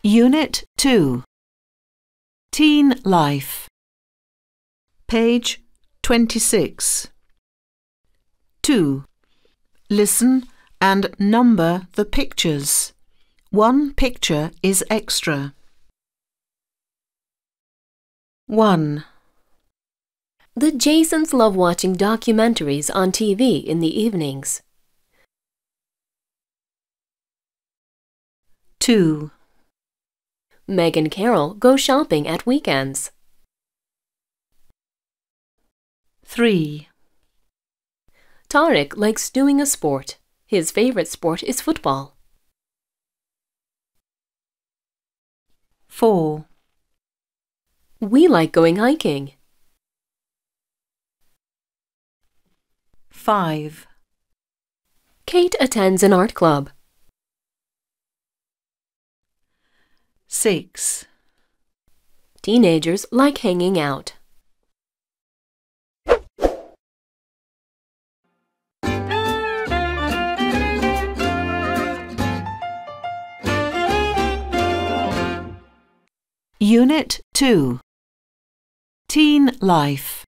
Unit 2. Teen Life. Page 26. 2. Listen and number the pictures. One picture is extra. 1. The Jasons love watching documentaries on TV in the evenings. 2. Meg and Carol go shopping at weekends. 3. Tarek likes doing a sport. His favorite sport is football. 4. We like going hiking. 5. Kate attends an art club. 6. Teenagers like hanging out. Unit 2. Teen Life.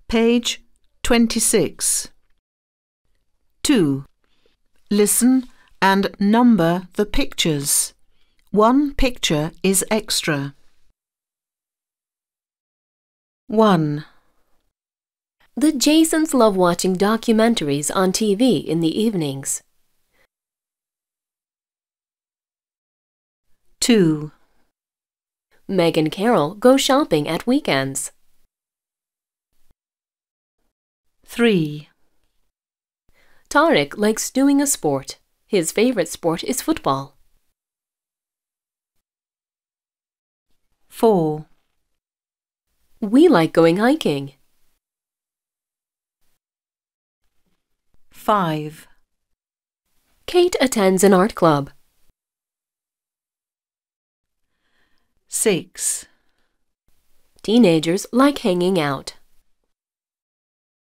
Page 26. 2. Listen and number the pictures. One picture is extra. 1. The Jasons love watching documentaries on TV in the evenings. 2. Meg and Carol go shopping at weekends. 3. Tarek likes doing a sport. His favorite sport is football. 4. We like going hiking. 5. Kate attends an art club. 6. Teenagers like hanging out.